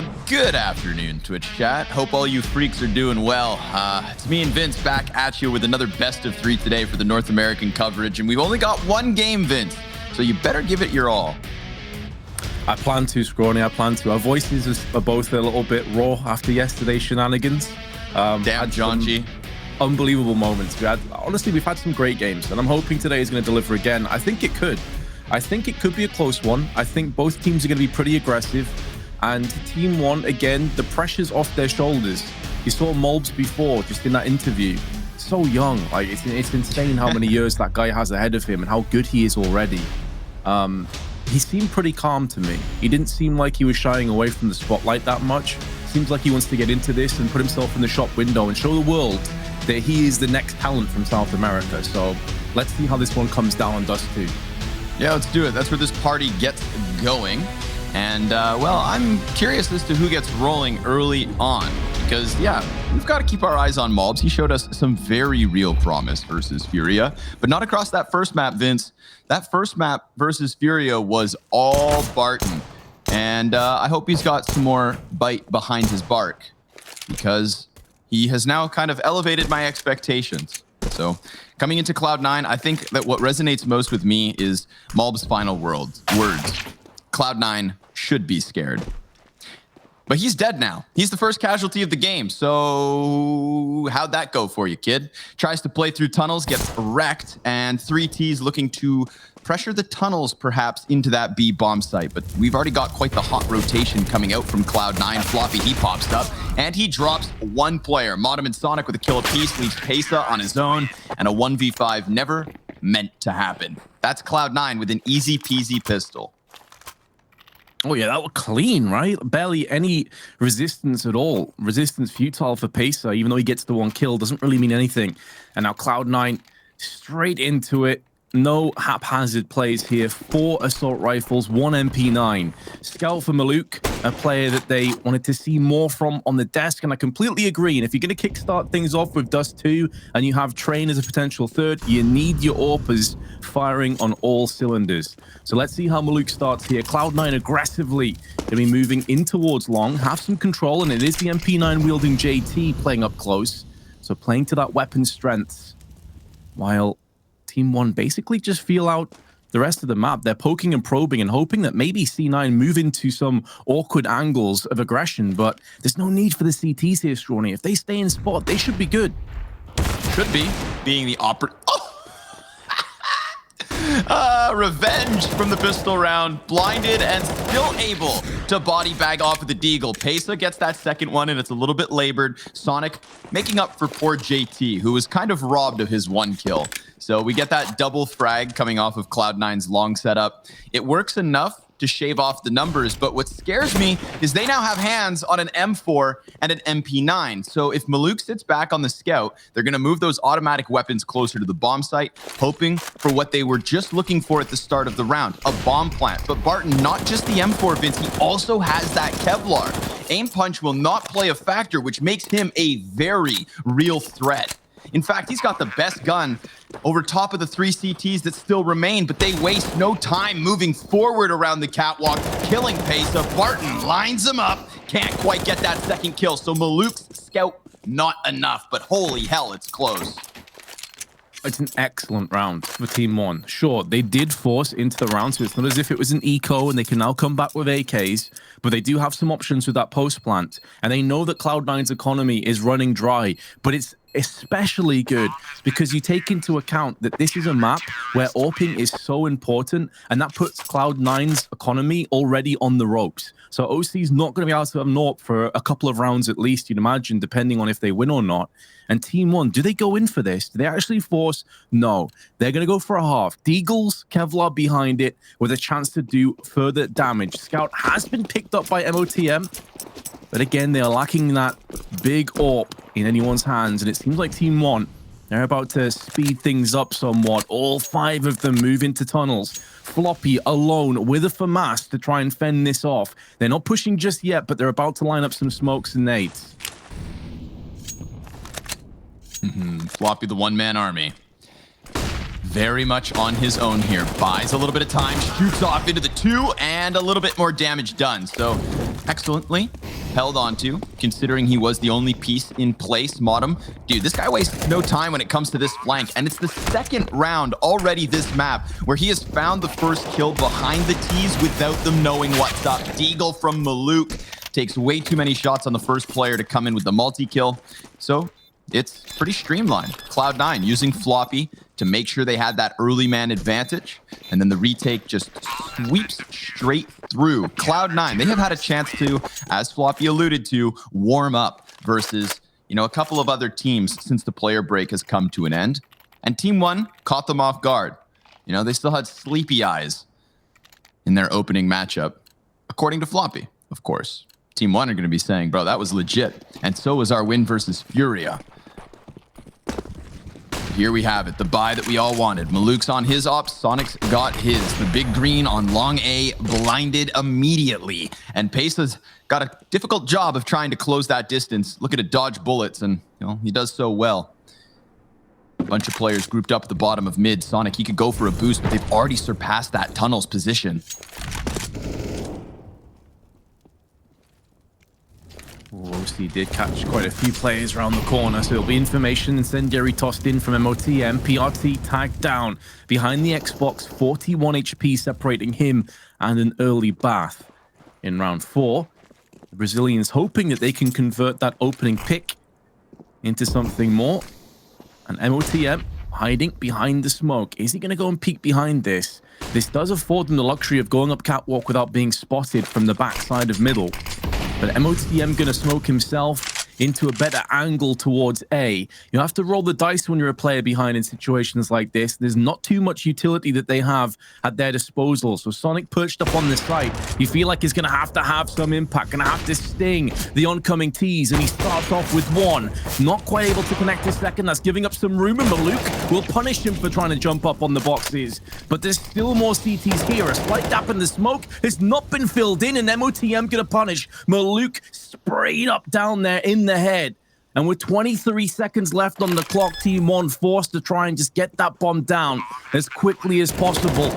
Well, good afternoon, Twitch chat. Hope all you freaks are doing well. It's me and Vince back at you with another best of 3 today for the North American coverage. And we've only got one game, Vince, so you better give it your all. I plan to, Scrawny. I plan to. Our voices are both a little bit raw after yesterday's shenanigans. Damn, John G. Unbelievable moments. Honestly, we've had some great games, and I'm hoping today is going to deliver again. I think it could. I think it could be a close one. I think both teams are going to be pretty aggressive. And TeamOne, again, the pressure's off their shoulders. You saw Molbs before, just in that interview. So young. Like, it's insane how many years that guy has ahead of him and how good he is already. He seemed pretty calm to me. He didn't seem like he was shying away from the spotlight that much. Seems like he wants to get into this and put himself in the shop window and show the world that he is the next talent from South America. So let's see how this one comes down on Dust2. Yeah, let's do it. That's where this party gets going. And, well, I'm curious as to who gets rolling early on. Because, yeah, we've got to keep our eyes on Molbs. He showed us some very real promise versus Furia. But not across that first map, Vince. That first map versus Furia was all Barton. And I hope he's got some more bite behind his bark. Because he has now kind of elevated my expectations. So, coming into Cloud9, I think that what resonates most with me is Molb's final words. Cloud9 should be scared. But he's dead now. He's the first casualty of the game. So how'd that go for you, kid? Tries to play through tunnels, gets wrecked, and 3T's looking to pressure the tunnels perhaps into that B bomb site. But we've already got quite the hot rotation coming out from Cloud9. Floppy, he pops up, and he drops one player. Modem and Sonic with a kill apiece, leaves Pesa on his own, and a 1v5 never meant to happen. That's Cloud9 with an easy peasy pistol. Oh, yeah, that was clean, right? Barely any resistance at all. Resistance futile for Pesa, even though he gets the one kill, doesn't really mean anything. And now Cloud9 straight into it. No haphazard plays here. 4 assault rifles, 1 MP9. Scout for Maluk, a player that they wanted to see more from on the desk, and I completely agree. And if you're going to kickstart things off with Dust2 and you have Train as a potential third, you need your AWPers firing on all cylinders. So let's see how Maluk starts here. Cloud9 aggressively going to be moving in towards long, have some control, and it is the MP9 wielding JT playing up close. So playing to that weapon strength, while TeamOne basically just feel out the rest of the map. They're poking and probing and hoping that maybe C9 move into some awkward angles of aggression, but there's no need for the CTs here, Strawny. If they stay in spot, they should be good. Should be, being the revenge from the pistol round, blinded and still able to body bag off of the deagle. Pesa gets that second one, and it's a little bit labored. Sonic making up for poor JT, who was kind of robbed of his one kill. So we get that double frag coming off of Cloud9's long setup. It works enough to shave off the numbers, but what scares me is they now have hands on an M4 and an MP9. So if Maluk sits back on the scout, they're going to move those automatic weapons closer to the bomb site, hoping for what they were just looking for at the start of the round, a bomb plant. But Barton, not just the M4, Vince, he also has that Kevlar. Aim punch will not play a factor, which makes him a very real threat. In fact, he's got the best gun over top of the 3 CTs that still remain, but they waste no time moving forward around the catwalk, killing Pesa. Barton lines him up, can't quite get that second kill, so Maluk's scout, not enough, but holy hell, it's close. It's an excellent round for TeamOne. Sure, they did force into the round, so it's not as if it was an eco and they can now come back with AKs, but they do have some options with that post plant, and they know that Cloud9's economy is running dry, but it's especially good because you take into account that this is a map where AWPing is so important, and that puts Cloud9's economy already on the ropes. So OC's not going to be able to have an AWP for a couple of rounds at least, you'd imagine, depending on if they win or not. And TeamOne, do they go in for this? Do they actually force? No. They're going to go for a half. Deagle's Kevlar behind it with a chance to do further damage. Scout has been picked up by MOTM, but again, they are lacking that big AWP in anyone's hands, and it seems like TeamOne, they're about to speed things up somewhat. All 5 of them move into tunnels. Floppy alone with a FAMAS to try and fend this off. They're not pushing just yet, but they're about to line up some smokes and nades. Floppy, the one-man army. Very much on his own here. Buys a little bit of time, shoots off into the 2, and a little bit more damage done. So excellently held onto, considering he was the only piece in place. Modem, dude, this guy wastes no time when it comes to this flank, and it's the second round already this map where he has found the first kill behind the T's without them knowing what's up. Deagle from Maluk takes way too many shots on the first player to come in with the multi-kill, so it's pretty streamlined. Cloud9 using Floppy to make sure they had that early man advantage, and then the retake just sweeps straight through. Cloud9, they have had a chance to, as Floppy alluded to, warm up versus, a couple of other teams since the player break has come to an end. And TeamOne caught them off guard. They still had sleepy eyes in their opening matchup, according to Floppy, of course. TeamOne are going to be saying, bro, that was legit. And so was our win versus Furia. Here we have it, the buy that we all wanted. Maluk's on his ops, Sonic's got his. The big green on long A, blinded immediately. And Pesa's got a difficult job of trying to close that distance. Look at it, dodge bullets, and he does so well. A bunch of players grouped up at the bottom of mid. Sonic, he could go for a boost, but they've already surpassed that tunnel's position. OC did catch quite a few players around the corner, so it'll be information incendiary tossed in from MOTM. PRT tagged down behind the Xbox, 41 HP separating him and an early bath. In round 4, the Brazilians hoping that they can convert that opening pick into something more. And MOTM hiding behind the smoke. Is he going to go and peek behind this? This does afford them the luxury of going up catwalk without being spotted from the backside of middle. But MOTM going to smoke himself into a better angle towards A. You have to roll the dice when you're a player behind in situations like this. There's not too much utility that they have at their disposal. So Sonic perched up on the site. You feel like he's going to have some impact, going to have to sting the oncoming T's, and he starts off with one. Not quite able to connect his second. That's giving up some room, and Maluk will punish him for trying to jump up on the boxes. But there's still more CTs here. A slight gap in the smoke has not been filled in, and MOTM going to punish. Maluk sprayed up down there in the head. And with 23 seconds left on the clock, TeamOne forced to try and just get that bomb down as quickly as possible.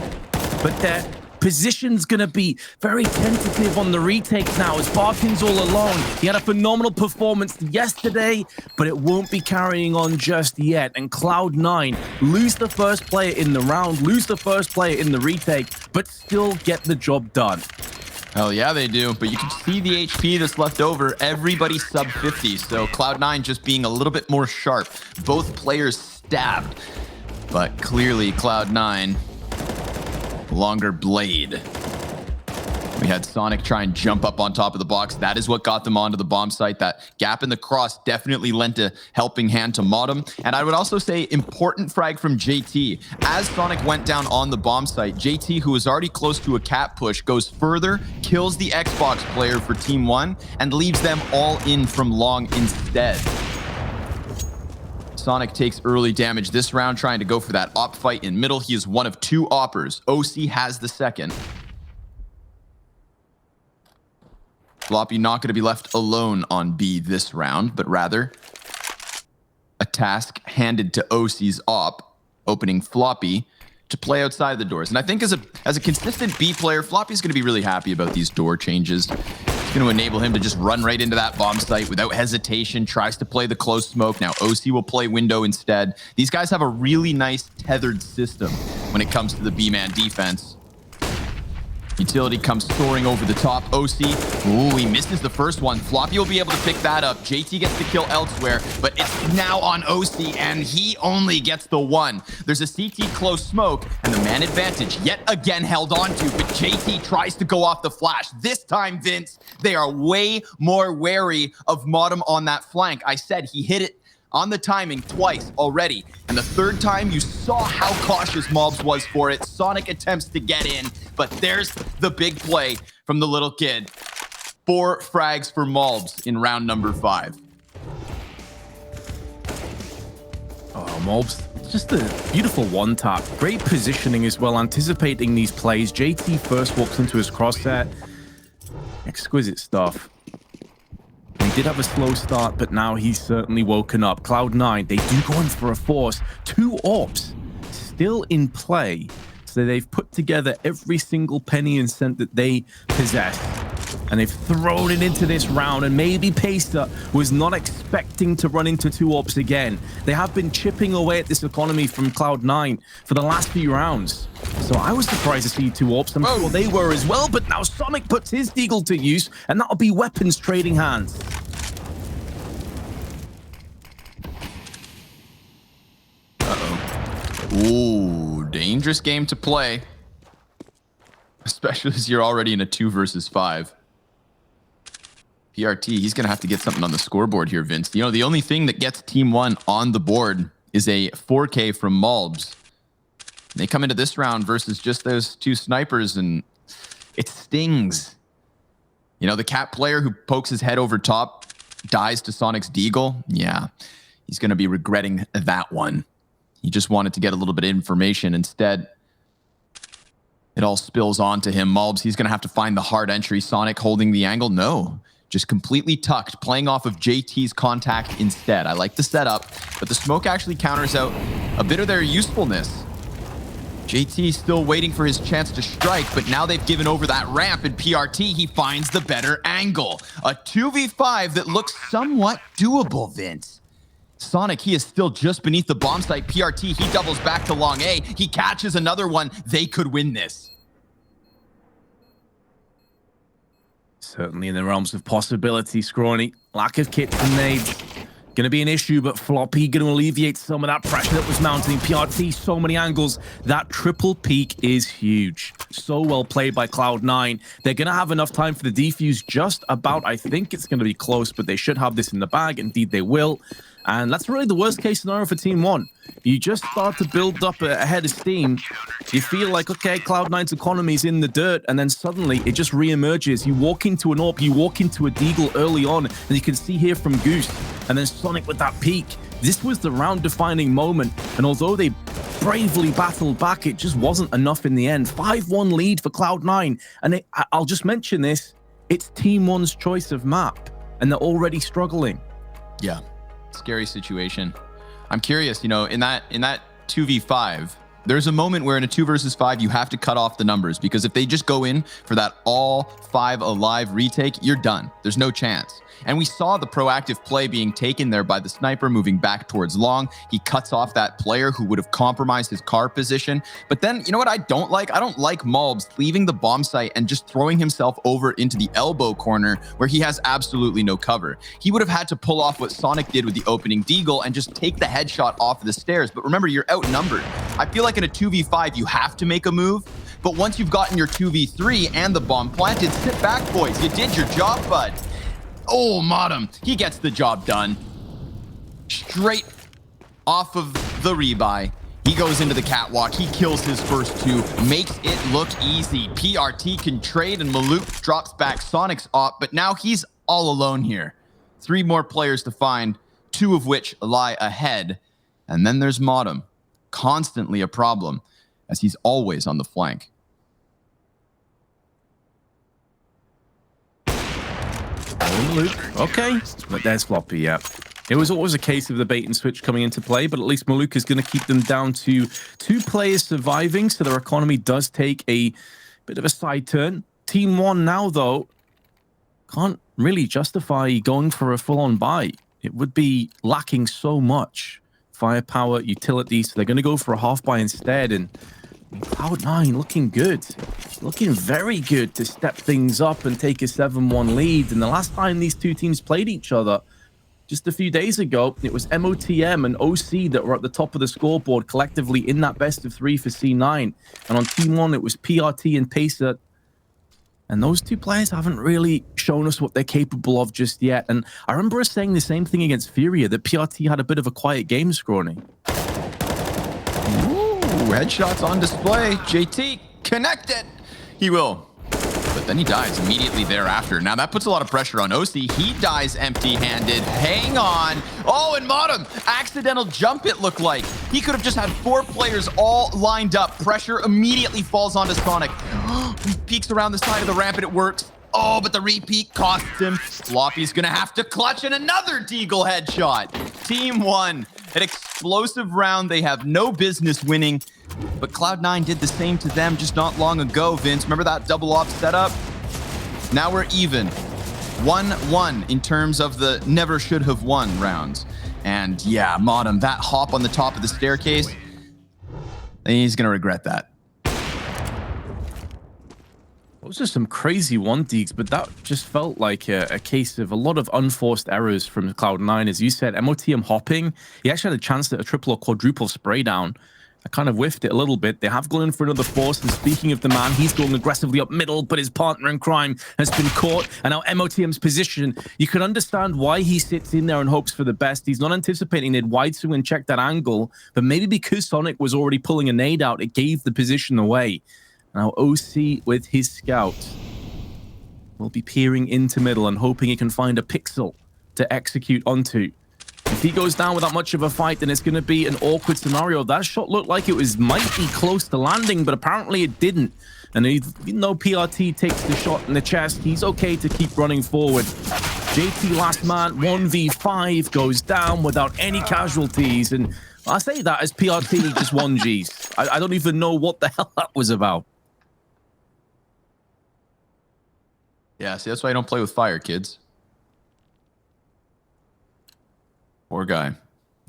But their position's going to be very tentative on the retake now as Barkin's all alone. He had a phenomenal performance yesterday, but it won't be carrying on just yet. And Cloud9 lose the first player in the round, lose the first player in the retake, but still get the job done. Hell yeah, they do. But you can see the HP that's left over. Everybody's sub 50. So Cloud9 just being a little bit more sharp. Both players stabbed. But clearly Cloud9, longer blade. We had Sonic try and jump up on top of the box. That is what got them onto the bomb site. That gap in the cross definitely lent a helping hand to Modem. And I would also say important frag from JT. As Sonic went down on the bomb site, JT, who was already close to a cat push, goes further, kills the Xbox player for TeamOne, and leaves them all in from long instead. Sonic takes early damage this round, trying to go for that op fight in middle. He is one of 2 oppers. OC has the second. Floppy not going to be left alone on B this round, but rather a task handed to OC's op, opening Floppy to play outside the doors. And I think as a consistent B player, Floppy's going to be really happy about these door changes. It's going to enable him to just run right into that bomb site without hesitation, tries to play the close smoke. Now OC will play window instead. These guys have a really nice tethered system when it comes to the B-man defense. Utility comes soaring over the top. OC, ooh, he misses the first one. Floppy will be able to pick that up. JT gets the kill elsewhere, but it's now on OC, and he only gets the one. There's a CT close smoke, and the man advantage yet again held on to, but JT tries to go off the flash. This time, Vince, they are way more wary of Modem on that flank. I said he hit it on the timing twice already. And the third time, you saw how cautious Mobs was for it. Sonic attempts to get in, but there's the big play from the little kid. 4 frags for Mobs in round number 5. Oh, Mobs, just a beautiful one tap. Great positioning as well, anticipating these plays. JT first walks into his crosshair. Exquisite stuff. He did have a slow start, but now he's certainly woken up. Cloud9, they do go in for a force. 2 ops still in play. So they've put together every single penny and cent that they possess. and they've thrown it into this round, and maybe Pacer was not expecting to run into 2 ops again. They have been chipping away at this economy from Cloud9 for the last few rounds. So I was surprised to see 2 ops. I'm sure they were as well, but now Sonic puts his Deagle to use, and that'll be weapons trading hands. Ooh, dangerous game to play. Especially as you're already in a 2 versus 5. PRT, he's going to have to get something on the scoreboard here, Vince. You know, the only thing that gets TeamOne on the board is a 4K from Malbs. They come into this round versus just those 2 snipers, and it stings. You know, the cat player who pokes his head over top dies to Sonic's Deagle. Yeah, he's going to be regretting that one. He just wanted to get a little bit of information. Instead, it all spills onto him. Malbs, he's going to have to find the hard entry. Sonic holding the angle. No, just completely tucked, playing off of JT's contact instead. I like the setup, but the smoke actually counters out a bit of their usefulness. JT still waiting for his chance to strike, but now they've given over that ramp, and PRT, he finds the better angle. A 2v5 that looks somewhat doable, Vince. Sonic, he is still just beneath the bomb site. PRT, he doubles back to long A. He catches another one. They could win this. Certainly in the realms of possibility, Scrawny. Lack of kits and nades. Going to be an issue, but Floppy going to alleviate some of that pressure that was mounting. PRT, so many angles. That triple peak is huge. So well played by Cloud9. They're going to have enough time for the defuse just about. I think it's going to be close, but they should have this in the bag. Indeed, they will. And that's really the worst case scenario for TeamOne. You just start to build up a head of steam. You feel like, okay, Cloud9's economy's in the dirt, and then suddenly it just re-emerges. You walk into an AWP, you walk into a Deagle early on, and you can see here from Goose, and then Sonic with that peak. This was the round-defining moment, and although they bravely battled back, it just wasn't enough in the end. 5-1 lead for Cloud9, and I'll just mention this, it's TeamOne's choice of map, and they're already struggling. Yeah. Scary situation. I'm curious, you know, in that 2v5, there's a moment where in a 2 versus 5, you have to cut off the numbers, because if they just go in for that all 5 alive retake, you're done. There's no chance. And we saw the proactive play being taken there by the sniper moving back towards long. He cuts off that player who would have compromised his car position. But then, you know what I don't like? I don't like Malbs leaving the bomb site and just throwing himself over into the elbow corner where he has absolutely no cover. He would have had to pull off what Sonic did with the opening Deagle and just take the headshot off of the stairs. But remember, you're outnumbered. I feel like in a 2v5, you have to make a move. But once you've gotten your 2v3 and the bomb planted, sit back, boys. You did your job, bud. Oh, Modem, he gets the job done. Straight off of the rebuy. He goes into the catwalk. He kills his first 2, makes it look easy. PRT can trade, and Malouk drops back Sonic's op, but now he's all alone here. 3 more players to find, 2 of which lie ahead. And then there's Modem, constantly a problem, as he's always on the flank. Okay, but there's Floppy, yeah. It was always a case of the bait and switch coming into play, but at least Malouk is going to keep them down to 2 players surviving, so their economy does take a bit of a side turn. TeamOne now, though, can't really justify going for a full-on buy. It would be lacking so much firepower, utility, so they're going to go for a half buy instead, and Cloud9 looking good. Looking very good to step things up and take a 7-1 lead. And the last time these 2 teams played each other, just a few days ago, it was MOTM and OC that were at the top of the scoreboard collectively in that best of 3 for C9. And on TeamOne, it was PRT and Pacer. And those 2 players haven't really shown us what they're capable of just yet. And I remember us saying the same thing against Furia, that PRT had a bit of a quiet game, Scrawny. Headshots on display. JT connected. He will. But then he dies immediately thereafter. Now that puts a lot of pressure on OC. He dies empty-handed. Hang on. Oh, and Modem. Accidental jump, it looked like. He could have just had 4 players all lined up. Pressure immediately falls onto Sonic. He peeks around the side of the ramp and it works. Oh, but the repeat costs him. Floppy's gonna have to clutch in another Deagle headshot. TeamOne, an explosive round they have no business winning, but Cloud9 did the same to them just not long ago, Vince. Remember that double op setup? Now we're even. 1-1 in terms of the never should have won rounds. And yeah, Modem, that hop on the top of the staircase, he's going to regret that. Those are some crazy one deeks, but that just felt like a case of a lot of unforced errors from Cloud9. As you said, MOTM hopping, he actually had a chance at a triple or quadruple spray down. I kind of whiffed it a little bit. They have gone in for another force, and speaking of the man, he's going aggressively up middle, but his partner in crime has been caught, and now MOTM's position, you can understand why he sits in there and hopes for the best. He's not anticipating they'd wide swing and check that angle, but maybe because Sonic was already pulling a nade out, it gave the position away. Now OC with his scout will be peering into middle and hoping he can find a pixel to execute onto. If he goes down without much of a fight, then it's going to be an awkward scenario. That shot looked like it might be close to landing, but apparently it didn't. And even though PRT takes the shot in the chest, he's okay to keep running forward. JT last man, 1v5, goes down without any casualties. And I say that as PRT just 1Gs. I don't even know what the hell that was about. Yeah, see, that's why I don't play with fire, kids. Poor guy.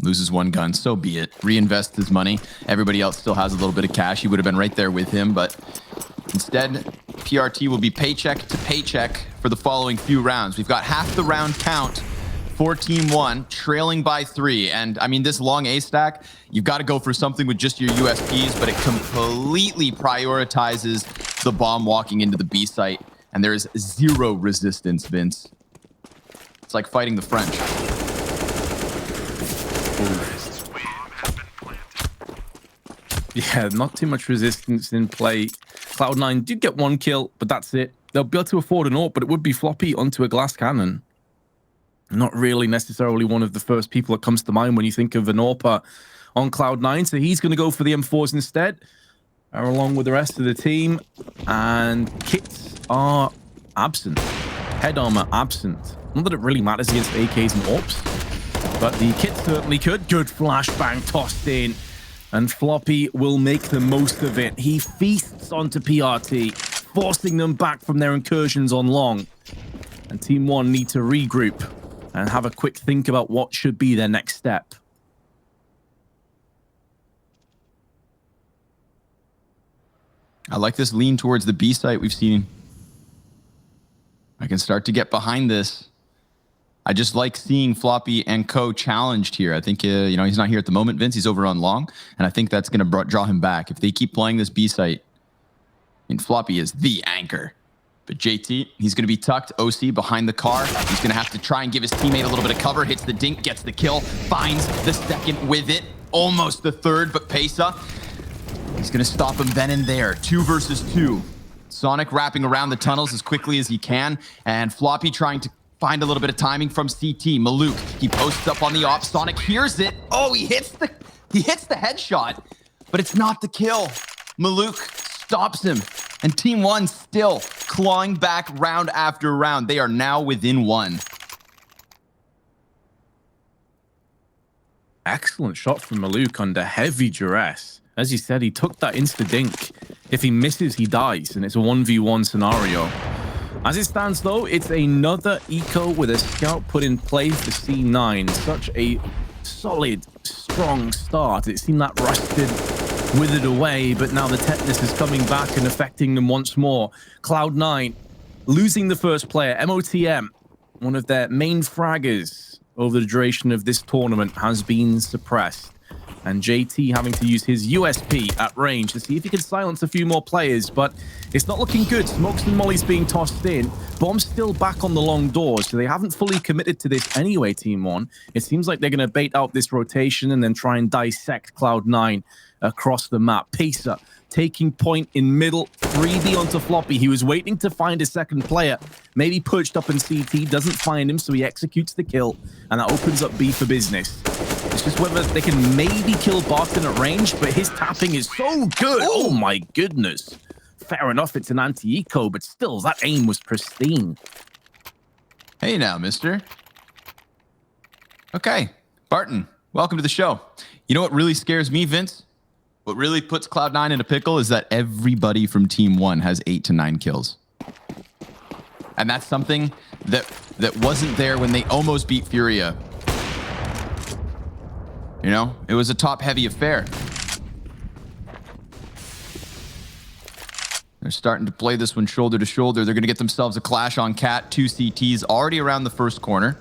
Loses one gun, so be it. Reinvests his money. Everybody else still has a little bit of cash. He would have been right there with him, but instead, PRT will be paycheck to paycheck for the following few rounds. We've got half the round count for TeamOne, trailing by 3. And I mean, this long A stack, you've got to go for something with just your USPs, but it completely prioritizes the bomb walking into the B site. And there is 0 resistance, Vince. It's like fighting the French. Yeah, not too much resistance in play. Cloud9 did get 1 kill, but that's it. They'll be able to afford an AWP, but it would be floppy onto a glass cannon. Not really necessarily one of the first people that comes to mind when you think of an AWP on Cloud9. So he's going to go for the M4s instead, along with the rest of the team. And kits are absent. Head armor absent. Not that it really matters against AKs and AWPs, but the kit certainly could. Good flashbang tossed in, and Floppy will make the most of it. He feasts onto PRT, forcing them back from their incursions on long. And TeamOne need to regroup and have a quick think about what should be their next step. I like this lean towards the B site we've seen. I can start to get behind this. I just like seeing Floppy and Co challenged here. I think, you know, he's not here at the moment, Vince. He's over on long, and I think that's going to draw him back. If they keep playing this B site, I mean, Floppy is the anchor. But JT, he's going to be tucked. OC behind the car. He's going to have to try and give his teammate a little bit of cover. Hits the dink, gets the kill, finds the second with it. Almost the third, but Pesa, he's going to stop him then and there. 2 versus 2. Sonic wrapping around the tunnels as quickly as he can, and Floppy trying to find a little bit of timing from CT. Maluk, he posts up on the op. Sonic hears it. Oh, he hits the headshot, but it's not the kill. Maluk stops him, and TeamOne still clawing back round after round. They are now within 1. Excellent shot from Maluk under heavy duress. As you said, he took that insta-dink. If he misses, he dies, and it's a 1v1 scenario. As it stands, though, it's another eco with a scout put in play for C9. Such a solid, strong start. It seemed that rusted, withered away, but now the tetanus is coming back and affecting them once more. Cloud9 losing the first player. MOTM, one of their main fraggers over the duration of this tournament, has been suppressed. And JT having to use his USP at range to see if he can silence a few more players, but it's not looking good. Smokes and mollies being tossed in. Bomb's still back on the long doors, so they haven't fully committed to this anyway, TeamOne. It seems like they're going to bait out this rotation and then try and dissect Cloud9 across the map. Pesa taking point in middle, 3B onto Floppy. He was waiting to find a second player, maybe perched up in CT, doesn't find him, so he executes the kill, and that opens up B for business. It's just whether they can maybe kill Barton at range, but his tapping is so good. Oh my goodness. Fair enough, it's an anti-eco, but still, that aim was pristine. Hey now, mister. Okay, Barton, welcome to the show. You know what really scares me, Vince? What really puts Cloud9 in a pickle is that everybody from TeamOne has 8 to 9 kills. And that's something that wasn't there when they almost beat Furia. You know, it was a top-heavy affair. They're starting to play this one shoulder to shoulder. They're going to get themselves a clash on Cat. 2 CTs already around the first corner.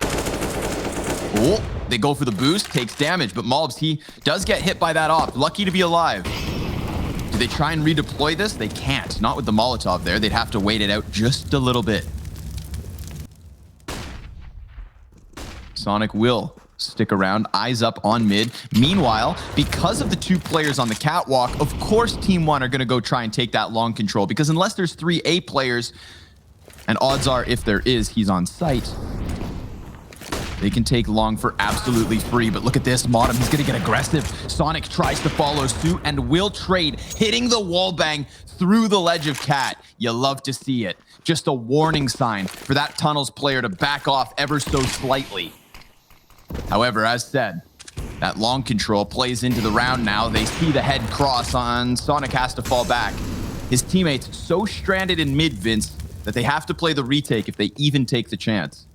Oh, they go for the boost, takes damage, but Malbs, he does get hit by that op. Lucky to be alive. Do they try and redeploy this? They can't. Not with the Molotov there. They'd have to wait it out just a little bit. Sonic will stick around, eyes up on mid. Meanwhile, because of the 2 players on the catwalk, of course TeamOne are going to go try and take that long control, because unless there's 3 A players, and odds are if there is, he's on site, they can take long for absolutely free. But look at this, Modem, he's going to get aggressive. Sonic tries to follow suit and will trade, hitting the wall bang through the ledge of Cat. You love to see it. Just a warning sign for that Tunnels player to back off ever so slightly. However, as said, that long control plays into the round now. They see the head cross on Sonic, has to fall back. His teammates so stranded in mid, Vince, that they have to play the retake if they even take the chance.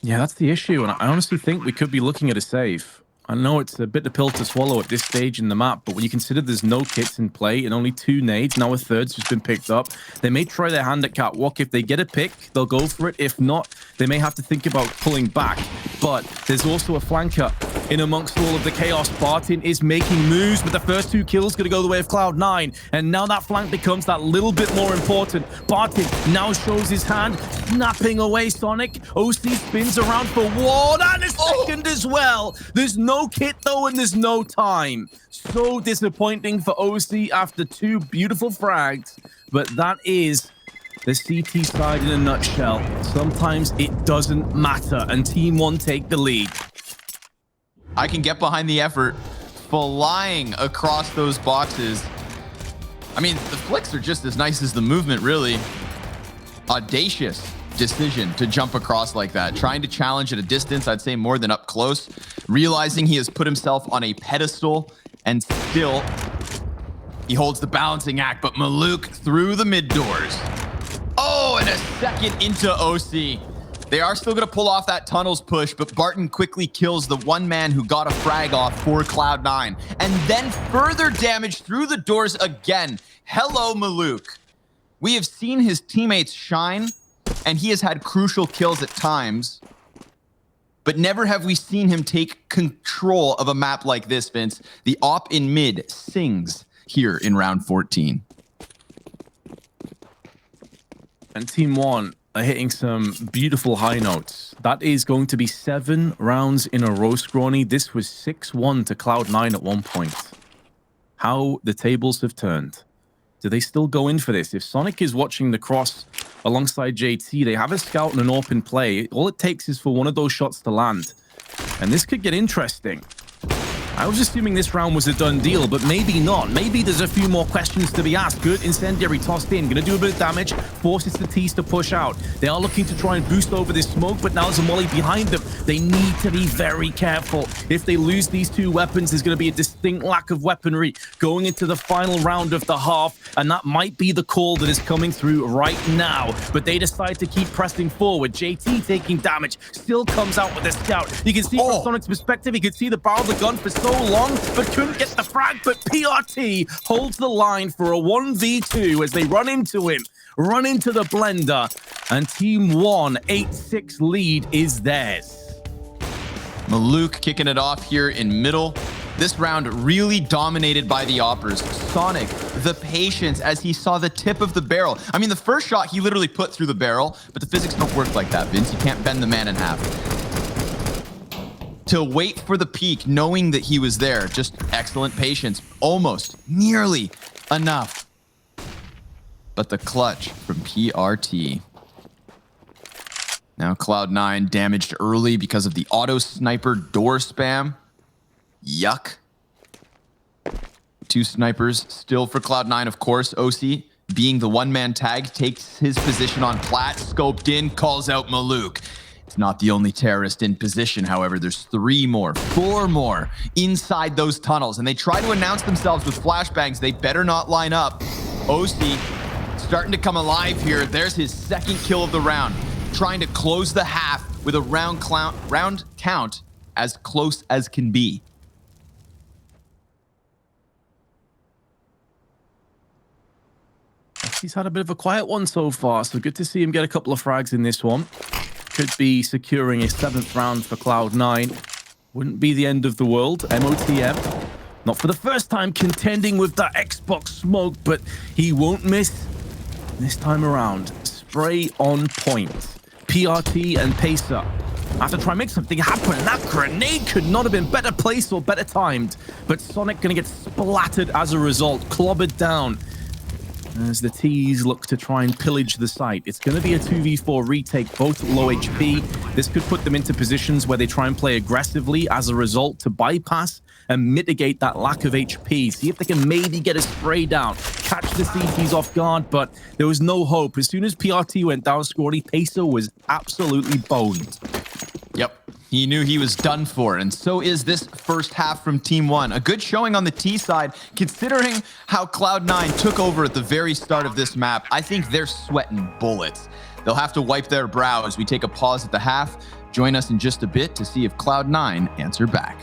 Yeah, that's the issue, and I honestly think we could be looking at a save. I know it's a bit of pill to swallow at this stage in the map, but when you consider there's no kits in play and only 2 nades, now a third's just been picked up, they may try their hand at catwalk. If they get a pick, they'll go for it. If not, they may have to think about pulling back. But there's also a flanker in amongst all of the chaos. Barton is making moves, but the first 2 kills going to go the way of Cloud9, and now that flank becomes that little bit more important. Barton now shows his hand, snapping away Sonic. OC spins around for Ward, and a second as well. There's no kit though, and there's no time. So disappointing for OC after 2 beautiful frags, but that is the CT side in a nutshell. Sometimes it doesn't matter, and TeamOne take the lead. I can get behind the effort, flying across those boxes. I mean, the flicks are just as nice as the movement, really. Audacious decision to jump across like that. Trying to challenge at a distance, I'd say more than up close. Realizing he has put himself on a pedestal, and still he holds the balancing act, but Maluk through the mid doors. Oh, and a second into OC. They are still going to pull off that Tunnels push, but Barton quickly kills the one man who got a frag off for Cloud9. And then further damage through the doors again. Hello, Maluk. We have seen his teammates shine, and he has had crucial kills at times, but never have we seen him take control of a map like this, Vince. The op in mid sings here in round 14. And TeamOne are hitting some beautiful high notes. That is going to be 7 rounds in a row, Scrawny. This was 6-1 to Cloud9 at one point. How the tables have turned. Do they still go in for this? If Sonic is watching the cross alongside JT, they have a scout and an AWP in play. All it takes is for one of those shots to land. And this could get interesting. I was assuming this round was a done deal, but maybe not. Maybe there's a few more questions to be asked. Good incendiary tossed in, gonna do a bit of damage, forces the T's to push out. They are looking to try and boost over this smoke, but now there's a molly behind them. They need to be very careful. If they lose these 2 weapons, there's gonna be a distinct lack of weaponry going into the final round of the half, and that might be the call that is coming through right now. But they decide to keep pressing forward. JT taking damage, still comes out with a scout. You can see from Sonic's perspective, he could see the barrel of the gun for so long, but couldn't get the frag. But PRT holds the line for a 1v2 as they run into him, run into the blender, and TeamOne 8-6 lead is theirs. Maluk kicking it off here in middle. This round really dominated by the oppers. Sonic, the patience as he saw the tip of the barrel. I mean, the first shot he literally put through the barrel, but the physics don't work like that, Vince. You can't bend the man in half. To wait for the peak, knowing that he was there. Just excellent patience. Almost, nearly enough. But the clutch from PRT. Now Cloud9 damaged early because of the auto sniper door spam. Yuck. 2 snipers still for Cloud9, of course. OC, being the one-man tag, takes his position on Plat, scoped in, calls out Maluk. It's not the only terrorist in position, however. There's 3 more, 4 more inside those tunnels, and they try to announce themselves with flashbangs. They better not line up. OC starting to come alive here. There's his second kill of the round, trying to close the half with a round count as close as can be. He's had a bit of a quiet one so far, so good to see him get a couple of frags in this one. Could be securing a 7th round for Cloud9. Wouldn't be the end of the world. MOTM, not for the first time contending with that Xbox smoke, but he won't miss this time around. Spray on point. PRT and Pacer have to try and make something happen. That grenade could not have been better placed or better timed, but Sonic gonna get splattered as a result, clobbered down as the T's look to try and pillage the site. It's going to be a 2v4 retake, both low HP. This could put them into positions where they try and play aggressively as a result to bypass and mitigate that lack of HP. See if they can maybe get a spray down, catch the CTs off guard, but there was no hope. As soon as PRT went down, Squatty, Pacer was absolutely boned. Yep, he knew he was done for, and so is this first half from TeamOne. A good showing on the T side, considering how Cloud9 took over at the very start of this map. I think they're sweating bullets. They'll have to wipe their brow as we take a pause at the half. Join us in just a bit to see if Cloud9 answer back.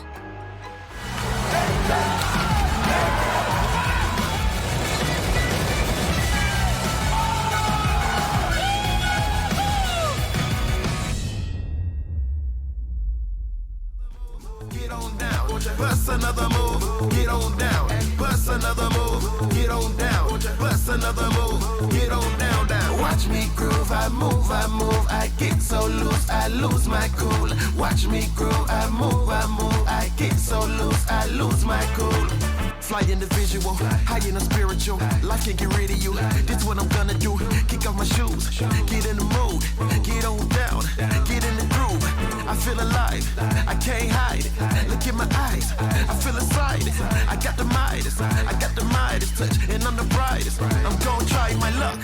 Bust another move, get on down. Bust another move, get on down. Bust another move, get on down, down. Watch me groove, I move, I get so loose, I lose my cool. Watch me groove, I move, I get so loose, I lose my cool. Fly individual, high in the spiritual. Life can't get rid of you. This what I'm gonna do. Kick off my shoes, get in the mood, get on down, get in the groove. I feel alive, I can't hide it. Look in my eyes, I feel excited. I got the Midas touch, and I'm the brightest. I'm gonna try my luck.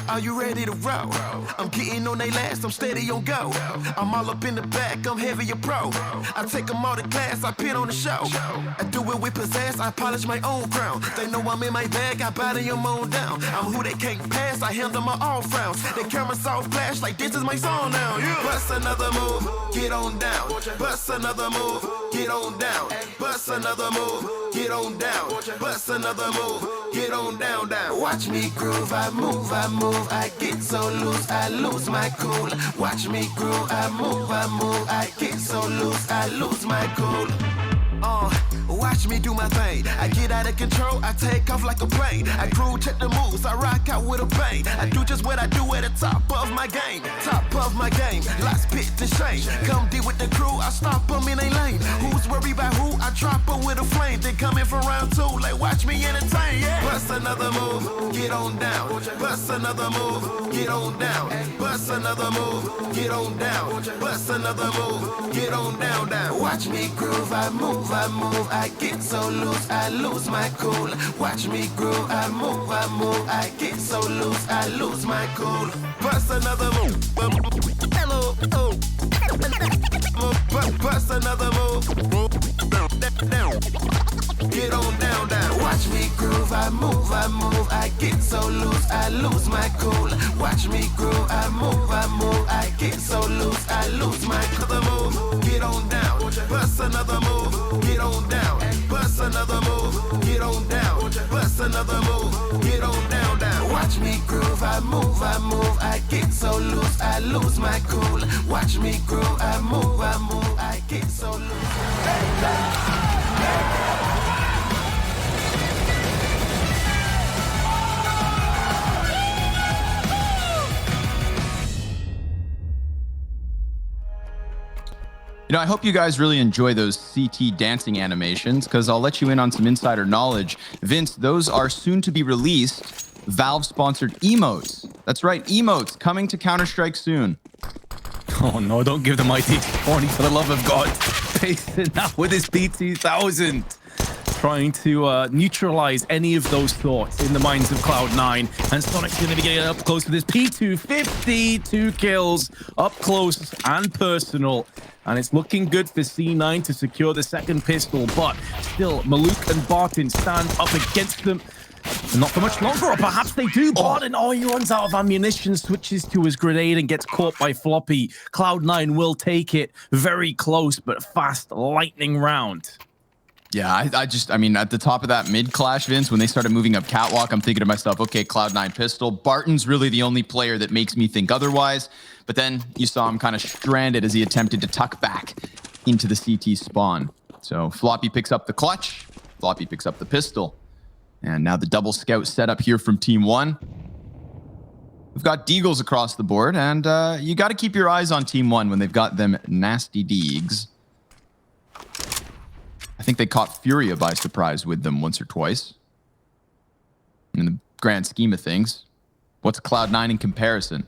Are you ready to roll? I'm getting on they last, I'm steady on go. I'm all up in the back, I'm heavy a pro. I take them all to class, I pin on the show. I do it with pizzazz, I polish my own crown. They know I'm in my bag, I body them on down. I'm who they can't pass, I handle my all frowns. They camera soft flash like this is my song now. Yeah. Bust another move, get on down. Bust another move, get on down. Bust another move, get on down. Bust another move, get on down, down. Watch me groove, I move, I get so loose, I lose my cool. Watch me groove, I move, I get so loose, I lose my cool. Watch me do my thing. I get out of control, I take off like a plane. I crew check the moves, I rock out with a bang. I do just what I do at the top of my game. Top of my game, lots pit to shame. Come deal with the crew, I stop them in a lane. Who's worried about who? I drop them with a flame. They coming for round two, like watch me entertain, yeah. Bust another move, get on down. Bust another move, get on down. Bust another move, get on down. Bust another move, get on down, down. Watch me groove, I move, I get so loose, I lose my cool. Watch me groove, I move, I get so loose, I lose my cool. Bust another move, hello, bust another move, down. Get on down, down. Watch me groove, I move, I get so loose, I lose my cool. Watch me groove, I move, I get so loose, I lose my other move. Get on down, bust another move, get on down. Bust another move, get on down. Bust another move, get on down, down. Watch me groove, I move, I get so loose, I lose my cool. Watch me groove, I move, I get so loose. You know, I hope you guys really enjoy those CT dancing animations, because I'll let you in on some insider knowledge. Vince, those are soon to be released Valve-sponsored emotes. That's right, emotes coming to Counter-Strike soon. Oh no, don't give them my T20 for the love of God. Facing that with his P2000. Trying to neutralize any of those thoughts in the minds of Cloud9. And Sonic's going to be getting up close with his P250. 2 kills up close and personal. And it's looking good for C9 to secure the second pistol. But still, Maluk and Barton stand up against them. And not for much longer, or perhaps they do. Barton, he runs out of ammunition, switches to his grenade and gets caught by Floppy. Cloud9 will take it. Very close, but fast lightning round. Yeah, I mean, at the top of that mid clash, Vince, when they started moving up catwalk, I'm thinking to myself, okay, Cloud9 pistol. Barton's really the only player that makes me think otherwise. But then you saw him kind of stranded as he attempted to tuck back into the CT spawn. So Floppy picks up the clutch. Floppy picks up the pistol. And now the double scout setup here from TeamOne. We've got Deagles across the board, and you got to keep your eyes on TeamOne when they've got them nasty Deegs. I think they caught Furia by surprise with them once or twice. In the grand scheme of things, what's Cloud9 in comparison?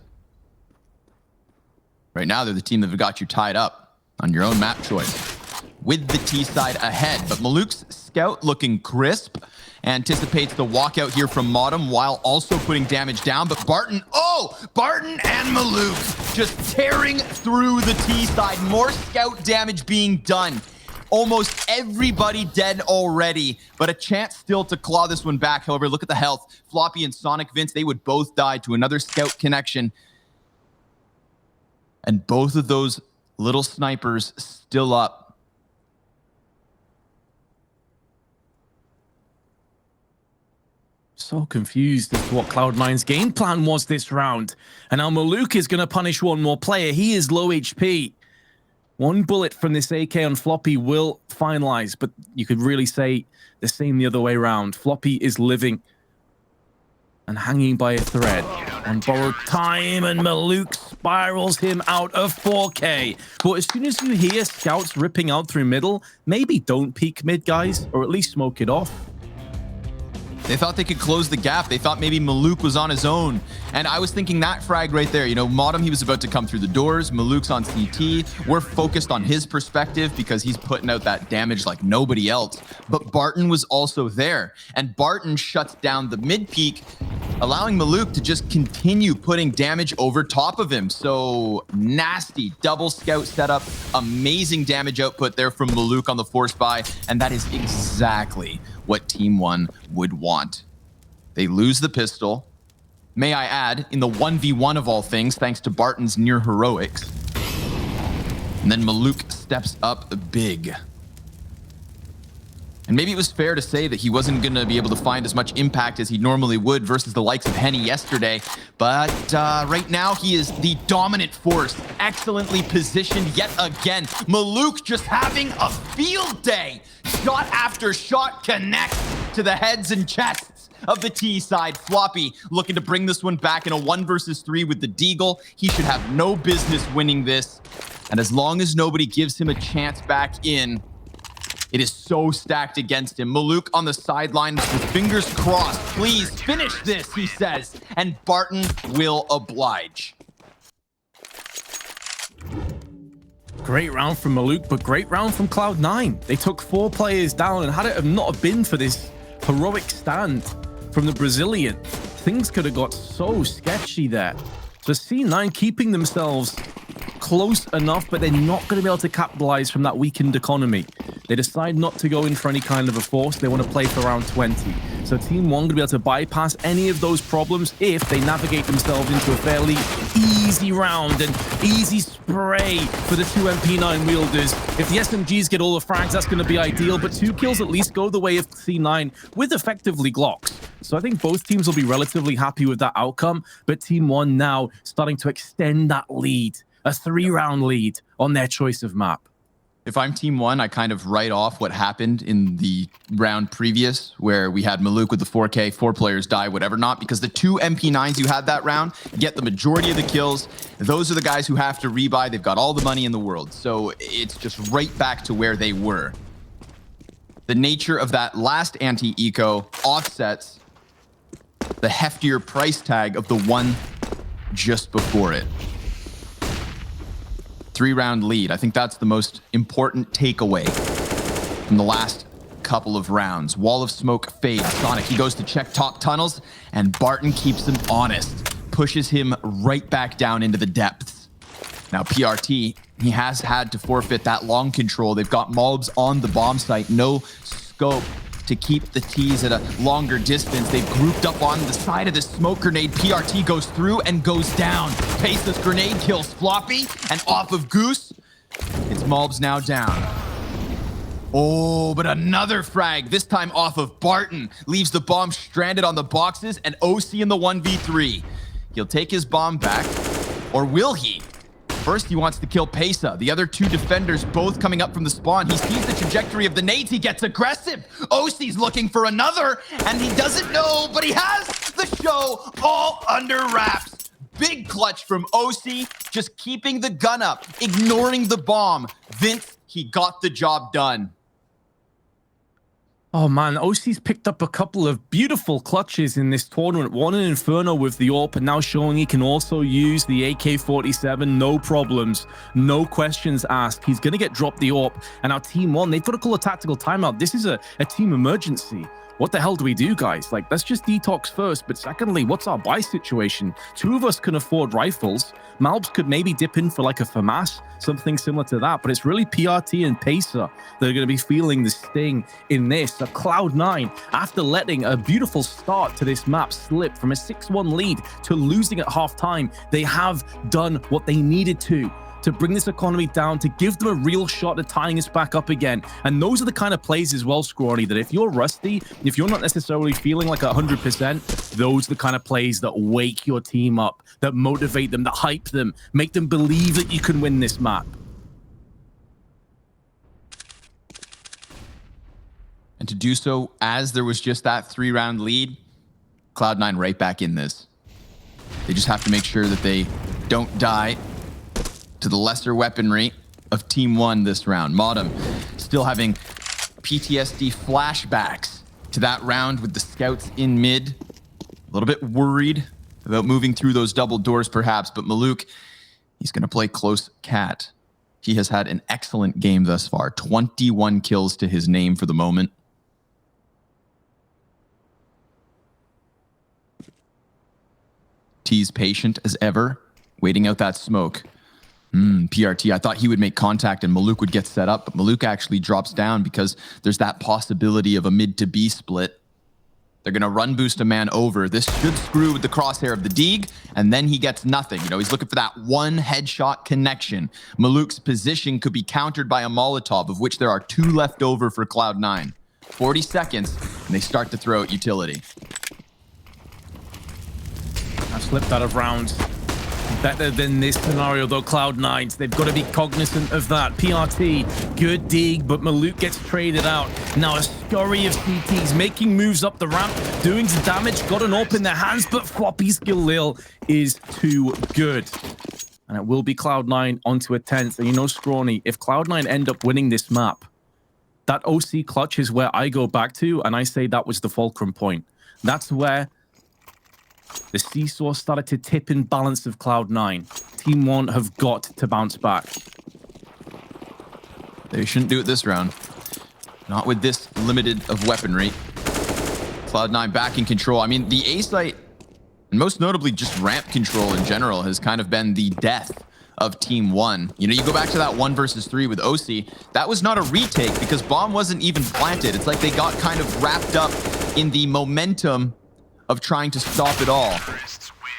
Right now, they're the team that have got you tied up on your own map choice with the T side ahead. But Maluk's scout looking crisp. Anticipates the walkout here from Modem while also putting damage down. But Barton and Maluk just tearing through the T side. More scout damage being done. Almost everybody dead already, but a chance still to claw this one back. However, look at the health. Floppy and Sonic Vince, they would both die to another scout connection. And both of those little snipers still up. So confused as to what Cloud9's game plan was this round. And now Maluk is going to punish one more player. He is low HP. One bullet from this AK on Floppy will finalize, but you could really say the same the other way around. Floppy is living and hanging by a thread on borrowed time, and Maluk spirals him out of 4K. But as soon as you hear scouts ripping out through middle, maybe don't peek mid, guys, or at least smoke it off. They thought they could close the gap. They thought maybe Maluk was on his own. And I was thinking that frag right there. You know, Modem, he was about to come through the doors. Maluk's on CT. We're focused on his perspective because he's putting out that damage like nobody else. But Barton was also there. And Barton shuts down the mid-peak, allowing Maluk to just continue putting damage over top of him. So nasty double scout setup. Amazing damage output there from Maluk on the force buy. And that is exactly what TeamOne would want. They lose the pistol. May I add, in the 1v1 of all things, thanks to Barton's near heroics. And then Maluk steps up big. And maybe it was fair to say that he wasn't going to be able to find as much impact as he normally would versus the likes of Henny yesterday. But right now, he is the dominant force, excellently positioned yet again. Maluk just having a field day. Shot after shot connects to the heads and chests of the T side. Floppy looking to bring this one back in a 1 versus 3 with the Deagle. He should have no business winning this. And as long as nobody gives him a chance back in, it is so stacked against him. Maluk on the sideline with fingers crossed. Please finish this, he says. And Barton will oblige. Great round from Maluk, but great round from Cloud9. They took 4 players down, and had it have not been for this heroic stand from the Brazilian, things could have got so sketchy there. So C9 keeping themselves close enough, but they're not going to be able to capitalize from that weakened economy. They decide not to go in for any kind of a force. They want to play for round 20. So TeamOne going to be able to bypass any of those problems if they navigate themselves into a fairly easy round and easy spray for the 2 MP9 wielders. If the SMGs get all the frags, that's going to be ideal, but 2 kills at least go the way of C9 with effectively Glocks. So I think both teams will be relatively happy with that outcome, but TeamOne now starting to extend that lead, a 3-round lead on their choice of map. If I'm TeamOne, I kind of write off what happened in the round previous where we had Maluk with the 4K, 4 players die, whatever not, because the 2 MP9s you had that round get the majority of the kills. Those are the guys who have to rebuy. They've got all the money in the world. So it's just right back to where they were. The nature of that last anti-eco offsets the heftier price tag of the one just before it. 3-round lead. I think that's the most important takeaway from the last couple of rounds. Wall of smoke fades. Sonic, he goes to check top tunnels, and Barton keeps him honest. Pushes him right back down into the depths. Now PRT, he has had to forfeit that long control. They've got mobs on the bomb site. No scope to keep the T's at a longer distance. They've grouped up on the side of the smoke grenade. PRT goes through and goes down. Paceless grenade kills Floppy, and off of Goose, it's Malbs now down. Oh, but another frag, this time off of Barton, leaves the bomb stranded on the boxes and OC in the 1v3. He'll take his bomb back, or will he? First, he wants to kill Pesa. The other two defenders both coming up from the spawn. He sees the trajectory of the nades. He gets aggressive. OC's looking for another, and he doesn't know, but he has the show all under wraps. Big clutch from OC, just keeping the gun up, ignoring the bomb. Vince, he got the job done. Oh man, OC's picked up a couple of beautiful clutches in this tournament. One in Inferno with the AWP, and now showing he can also use the AK-47, no problems, no questions asked. He's going to get dropped the AWP, and our TeamOne, they've got to call a tactical timeout. This is a team emergency. What the hell do we do, guys? Like, let's just detox first, but secondly, what's our buy situation? Two of us can afford rifles. Malbs could maybe dip in for like a FAMAS, something similar to that, but it's really PRT and Pesa that are going to be feeling the sting in this. So Cloud9, after letting a beautiful start to this map slip from a 6-1 lead to losing at halftime, they have done what they needed to bring this economy down, to give them a real shot at tying us back up again. And those are the kind of plays as well, Scrawny, that if you're rusty, if you're not necessarily feeling like 100%, those are the kind of plays that wake your team up, that motivate them, that hype them, make them believe that you can win this map. And to do so, as there was just that 3-round lead, Cloud9 right back in this. They just have to make sure that they don't die to the lesser weaponry of TeamOne this round. Modem still having PTSD flashbacks to that round with the scouts in mid. A little bit worried about moving through those double doors perhaps, but Maluk, he's going to play close cat. He has had an excellent game thus far. 21 kills to his name for the moment. T's patient as ever, waiting out that smoke. PRT, I thought he would make contact and Maluk would get set up, but Maluk actually drops down because there's that possibility of a mid to B split. They're going to run boost a man over. This should screw with the crosshair of the Deeg, and then he gets nothing. You know, he's looking for that one headshot connection. Maluk's position could be countered by a Molotov, of which there are 2 left over for Cloud9. 40 seconds, and they start to throw out utility. I've slipped out of rounds. Better than this scenario though, Cloud9. They've got to be cognizant of that. PRT, good dig, but Maluk gets traded out. Now a scurry of CTs making moves up the ramp, doing some damage, got an AWP in their hands, but Floppy's Galil is too good. And it will be Cloud9 onto a 10th. And you know, Scrawny, if Cloud9 end up winning this map, that OC clutch is where I go back to, and I say that was the fulcrum point. That's where the seesaw started to tip in balance of Cloud9. TeamOne have got to bounce back. They shouldn't do it this round. Not with this limited of weaponry. Cloud9 back in control. I mean, the A site, and most notably just ramp control in general, has kind of been the death of TeamOne. You know, you go back to that 1 versus 3 with OC, that was not a retake because bomb wasn't even planted. It's like they got kind of wrapped up in the momentum of trying to stop it all.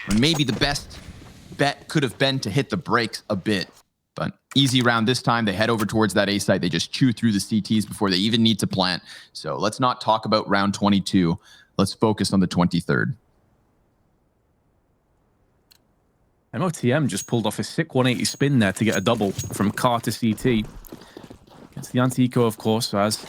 And maybe the best bet could have been to hit the brakes a bit. But easy round this time. They head over towards that A site. They just chew through the CTs before they even need to plant. So let's not talk about round 22. Let's focus on the 23rd. MOTM just pulled off a sick 180 spin there to get a double from car to CT. It's the anti-eco, of course, as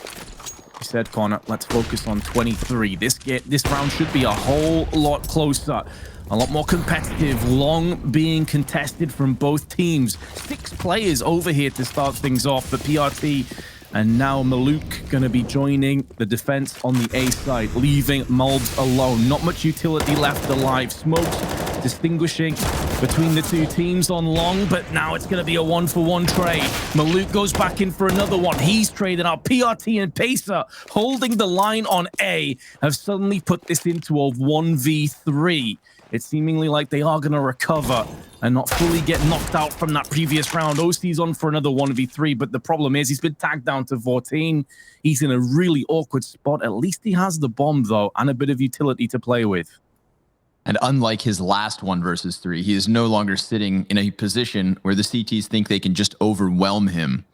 you said, Connor, let's focus on 23. This round should be a whole lot closer, a lot more competitive, long being contested from both teams. 6 players over here to start things off, but PRT and now Maluk going to be joining the defense on the A side, leaving Malbs alone. Not much utility left alive. Smokes distinguishing between the two teams on long, but now it's going to be a 1-for-1 trade. Maluk goes back in for another one. He's traded out. PRT and Pesa holding the line on A have suddenly put this into a 1v3. It's seemingly like they are going to recover and not fully get knocked out from that previous round. OC's on for another 1v3, but the problem is he's been tagged down to 14. He's in a really awkward spot. At least he has the bomb, though, and a bit of utility to play with. And unlike his last 1 versus 3, he is no longer sitting in a position where the CTs think they can just overwhelm him.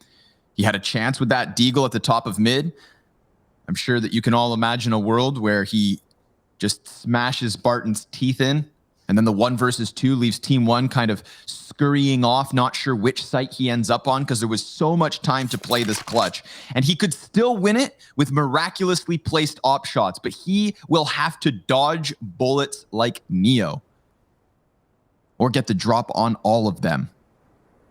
He had a chance with that deagle at the top of mid. I'm sure that you can all imagine a world where he just smashes Barton's teeth in, and then the 1 versus 2 leaves TeamOne kind of scurrying off, not sure which site he ends up on because there was so much time to play this clutch. And he could still win it with miraculously placed op shots, but he will have to dodge bullets like Neo or get the drop on all of them.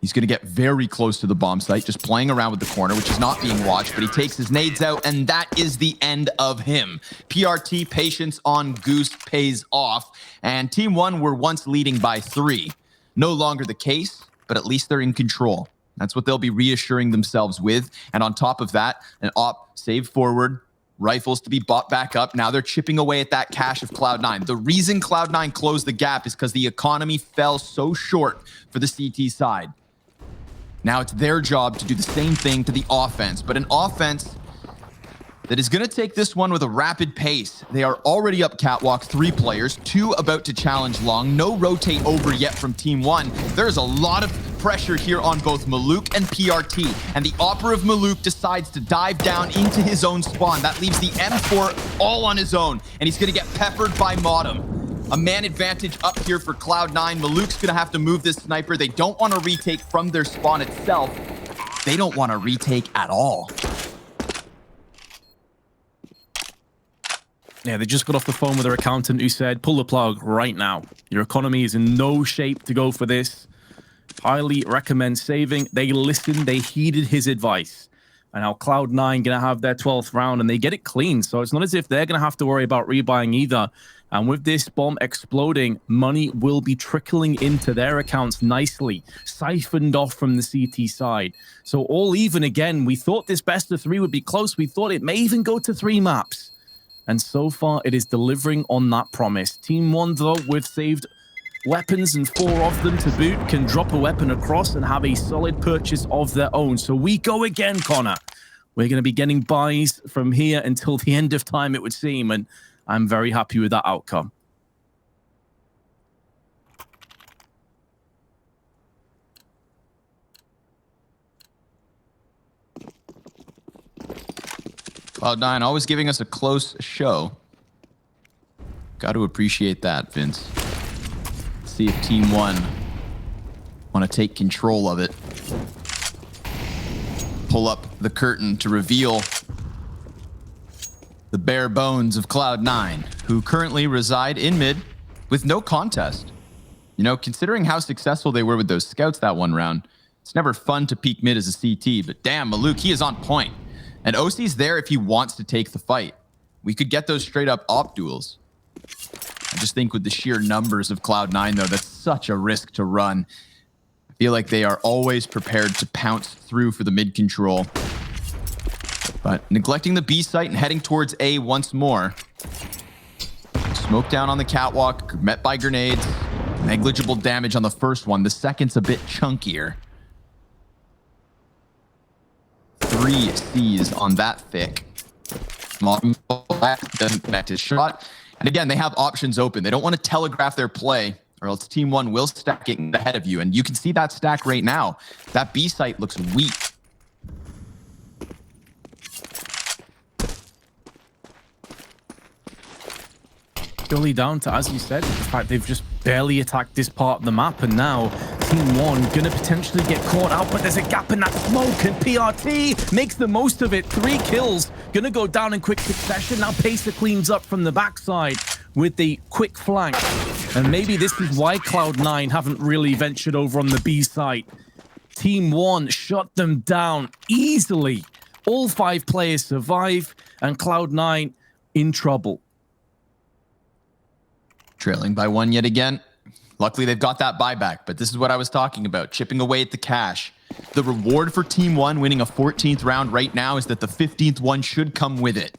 He's going to get very close to the bomb site, just playing around with the corner, which is not being watched, but he takes his nades out, and that is the end of him. PRT patience on Goose pays off, and TeamOne were once leading by 3. No longer the case, but at least they're in control. That's what they'll be reassuring themselves with, and on top of that, an op save forward, rifles to be bought back up. Now they're chipping away at that cash of Cloud9. The reason Cloud9 closed the gap is because the economy fell so short for the CT side. Now it's their job to do the same thing to the offense, but an offense that is going to take this one with a rapid pace. They are already up catwalk, 3 players, 2 about to challenge long. No rotate over yet from TeamOne. There's a lot of pressure here on both Maluk and PRT, and the operative Maluk decides to dive down into his own spawn. That leaves the M4 all on his own, and he's going to get peppered by Modem. A man advantage up here for Cloud9. Maluk's going to have to move this sniper. They don't want to retake from their spawn itself. They don't want to retake at all. Yeah, they just got off the phone with their accountant who said, pull the plug right now. Your economy is in no shape to go for this. Highly recommend saving. They listened. They heeded his advice. And now Cloud9 going to have their 12th round, and they get it clean. So it's not as if they're going to have to worry about rebuying either. And with this bomb exploding, money will be trickling into their accounts nicely, siphoned off from the CT side. So all even again. We thought this best of 3 would be close. We thought it may even go to 3 maps. And so far, it is delivering on that promise. TeamOne, though, with saved weapons and 4 of them to boot, can drop a weapon across and have a solid purchase of their own. So we go again, Connor. We're going to be getting buys from here until the end of time, it would seem. And I'm very happy with that outcome. Cloud9 always giving us a close show. Got to appreciate that, Vince. See if TeamOne want to take control of it. Pull up the curtain to reveal the bare bones of Cloud9, who currently reside in mid with no contest. You know, considering how successful they were with those scouts that one round, it's never fun to peek mid as a CT, but damn, Maluk, he is on point. And OC's there if he wants to take the fight. We could get those straight up op duels. I just think with the sheer numbers of Cloud9, though, that's such a risk to run. I feel like they are always prepared to pounce through for the mid control. But neglecting the B site and heading towards A once more. Smoke down on the catwalk, met by grenades. Negligible damage on the first one. The second's a bit chunkier. 3 C's on that thick. Doesn't connect his shot. And again, they have options open. They don't want to telegraph their play, or else TeamOne will stack it ahead of you. And you can see that stack right now. That B site looks weak. Purely down to, as you said, the fact they've just barely attacked this part of the map, and now TeamOne gonna potentially get caught out, but there's a gap in that smoke, and PRT makes the most of it. 3 kills, gonna go down in quick succession. Now Pacer cleans up from the backside with the quick flank, and maybe this is why Cloud9 haven't really ventured over on the B site. TeamOne shut them down easily. All 5 players survive, and Cloud9 in trouble. Trailing by 1 yet again. Luckily, they've got that buyback, but this is what I was talking about, chipping away at the cash. The reward for TeamOne winning a 14th round right now is that the 15th one should come with it.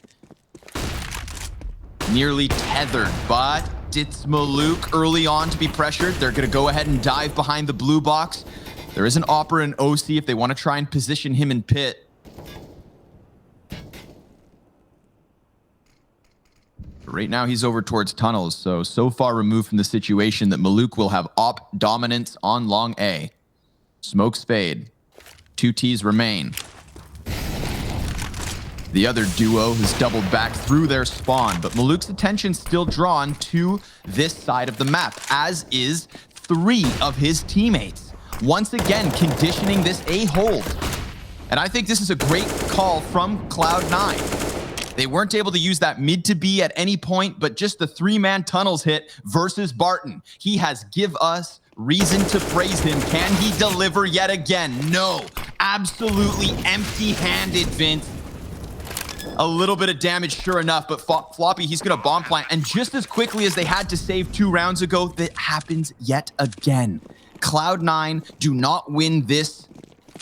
Nearly tethered, but it's Maluk early on to be pressured. They're going to go ahead and dive behind the blue box. There is an Opera and OC if they want to try and position him in pit. Right now, he's over towards tunnels, so far removed from the situation that Maluk will have op dominance on long A. Smokes fade. 2 Ts remain. The other duo has doubled back through their spawn, but Maluk's attention still drawn to this side of the map, as is 3 of his teammates. Once again, conditioning this A hold. And I think this is a great call from Cloud9. They weren't able to use that mid to B at any point, but just the 3-man tunnels hit versus Barton. He has give us reason to praise him. Can he deliver yet again? No. Absolutely empty-handed, Vince. A little bit of damage, sure enough, but Floppy, he's going to bomb plant. And just as quickly as they had to save 2 rounds ago, that happens yet again. Cloud9 do not win this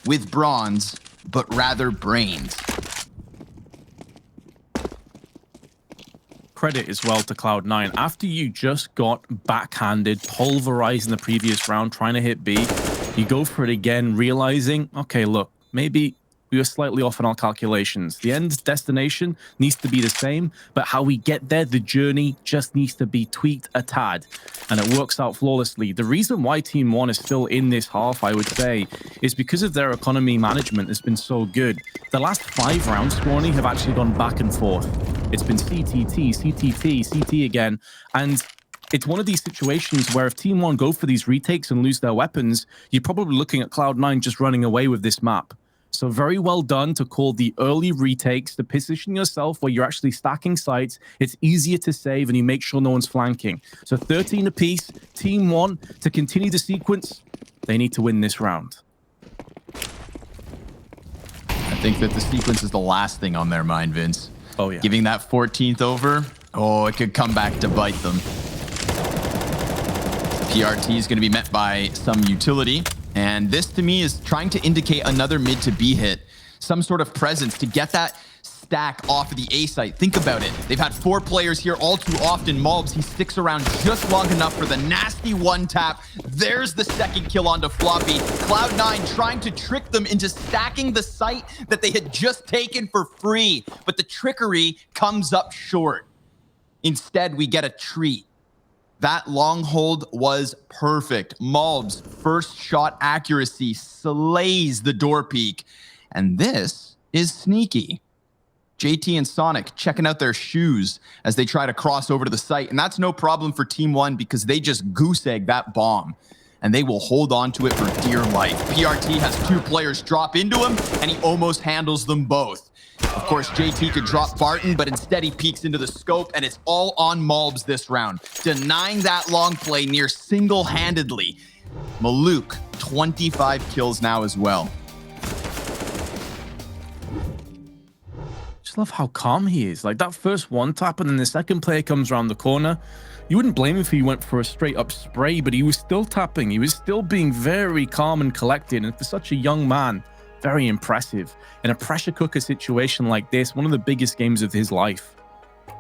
with bronze, but rather brains. Credit as well to Cloud9. After you just got backhanded, pulverized in the previous round, trying to hit B, you go for it again, realizing, okay, look, maybe we were slightly off in our calculations. The end destination needs to be the same, but how we get there, the journey just needs to be tweaked a tad, and it works out flawlessly. The reason why TeamOne is still in this half, I would say, is because of their economy management has been so good. The last 5 rounds, Swanee, have actually gone back and forth. It's been CTT, CTT, CT again, and it's one of these situations where if TeamOne go for these retakes and lose their weapons, you're probably looking at Cloud9 just running away with this map. So very well done to call the early retakes, to position yourself where you're actually stacking sites. It's easier to save and you make sure no one's flanking. So 13 apiece, TeamOne, to continue the sequence, they need to win this round. I think that the sequence is the last thing on their mind, Vince. Oh, yeah. Giving that 14th over, oh, it could come back to bite them. PRT is going to be met by some utility. And this, to me, is trying to indicate another mid to B hit. Some sort of presence to get that stack off of the A site. Think about it. They've had 4 players here all too often. Malbs, he sticks around just long enough for the nasty 1-tap. There's the 2nd kill onto Floppy. Cloud9 trying to trick them into stacking the site that they had just taken for free. But the trickery comes up short. Instead, we get a treat. That long hold was perfect. Malbs' first shot accuracy slays the door peek. And this is sneaky. JT and Sonic checking out their shoes as they try to cross over to the site. And that's no problem for TeamOne because they just goose egg that bomb. And they will hold on to it for dear life. PRT has 2 players drop into him, and he almost handles them both. Of course, JT could drop Barton, but instead he peeks into the scope, and it's all on Malbs this round, denying that long play near single-handedly. Maluk, 25 kills now as well. Just love how calm he is. Like that first 1-tap, and then the second player comes around the corner. You wouldn't blame him if he went for a straight-up spray, but he was still tapping. He was still being very calm and collected, and for such a young man, very impressive. In a pressure cooker situation like this, one of the biggest games of his life.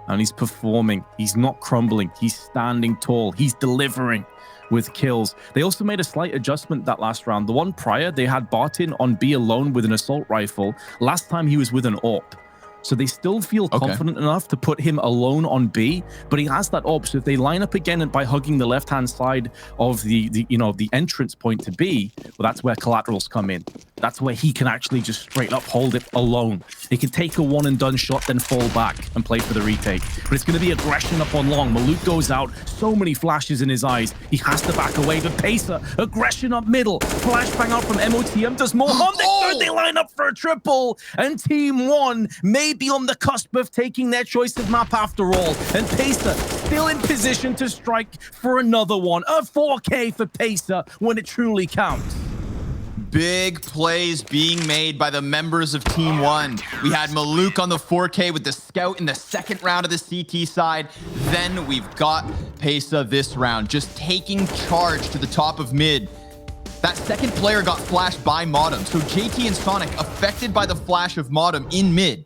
And he's performing. He's not crumbling. He's standing tall. He's delivering with kills. They also made a slight adjustment that last round. The one prior, they had Barton on B alone with an assault rifle. Last time he was with an AWP. So they still feel confident enough to put him alone on B, but he has that AWP. So if they line up again by hugging the left-hand side of the entrance point to B, well, that's where collaterals come in. That's where he can actually just straight up hold it alone. He can take a one-and-done shot, then fall back and play for the retake. But it's going to be aggression up on long. Maluk goes out. So many flashes in his eyes. He has to back away. But Pacer, aggression up middle. Flashbang out from MOTM does more harm than good. They line up for a triple. And TeamOne may be on the cusp of taking their choice of map after all. And Pacer still in position to strike for another one. A 4K for Pacer when it truly counts. Big plays being made by the members of TeamOne. We had Maluk on the 4K with the scout in the 2nd round of the CT side. Then we've got Pesa this round, just taking charge to the top of mid. That 2nd player got flashed by Modem, so JT and Sonic affected by the flash of Modem in mid.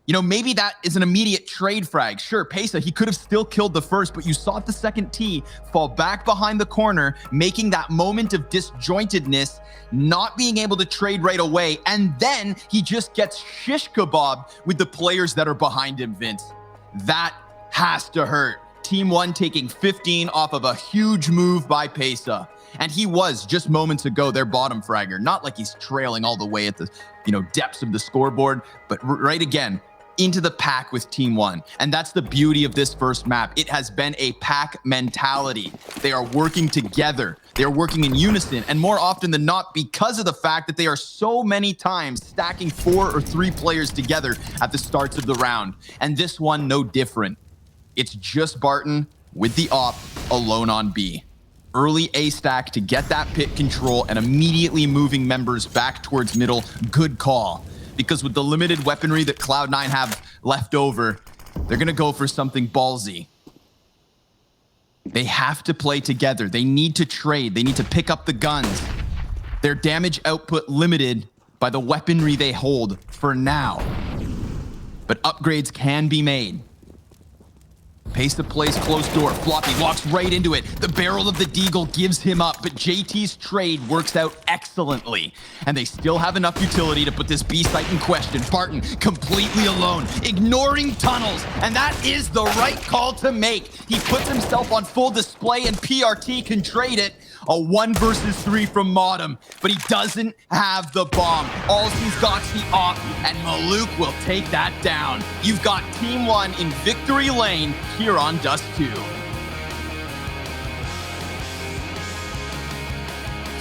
You know, maybe that is an immediate trade frag. Sure, Pesa, he could have still killed the first, but you saw the second T fall back behind the corner, making that moment of disjointedness, not being able to trade right away, and then he just gets shish kebab with the players that are behind him, Vince. That has to hurt. TeamOne taking 15 off of a huge move by Pesa. And he was just moments ago their bottom fragger. Not like he's trailing all the way at the, depths of the scoreboard, but right again into the pack with TeamOne. And that's the beauty of this first map. It has been a pack mentality. They are working together. They are working in unison, and more often than not, because of the fact that they are so many times stacking 4 or 3 players together at the starts of the round. And this one, no different. It's just Barton with the op alone on B. Early A stack to get that pit control and immediately moving members back towards middle. Good call. Because with the limited weaponry that Cloud9 have left over, they're going to go for something ballsy. They have to play together. They need to trade. They need to pick up the guns. Their damage output limited by the weaponry they hold for now. But upgrades can be made. Pesa plays close door. Floppy walks right into it. The barrel of the Deagle gives him up, but JT's trade works out excellently. And they still have enough utility to put this B site in question. Barton completely alone, ignoring tunnels. And that is the right call to make. He puts himself on full display and PRT can trade it. A 1 versus 3 from Modem, but he doesn't have the bomb. All he's got's the op, and Maluk will take that down. You've got TeamOne in victory lane here on Dust2.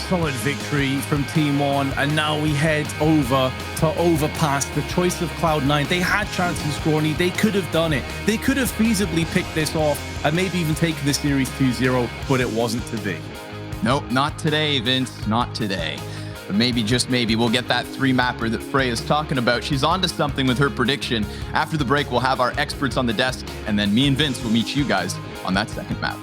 Solid victory from TeamOne, and now we head over to overpass. The choice of Cloud9. They had chances, Scrawny. They could have done it. They could have feasibly picked this off and maybe even taken the series 2-0, but it wasn't to be. Nope, not today, Vince. Not today. But maybe, just maybe, we'll get that 3-mapper that Frey is talking about. She's onto something with her prediction. After the break, we'll have our experts on the desk, and then me and Vince will meet you guys on that second map.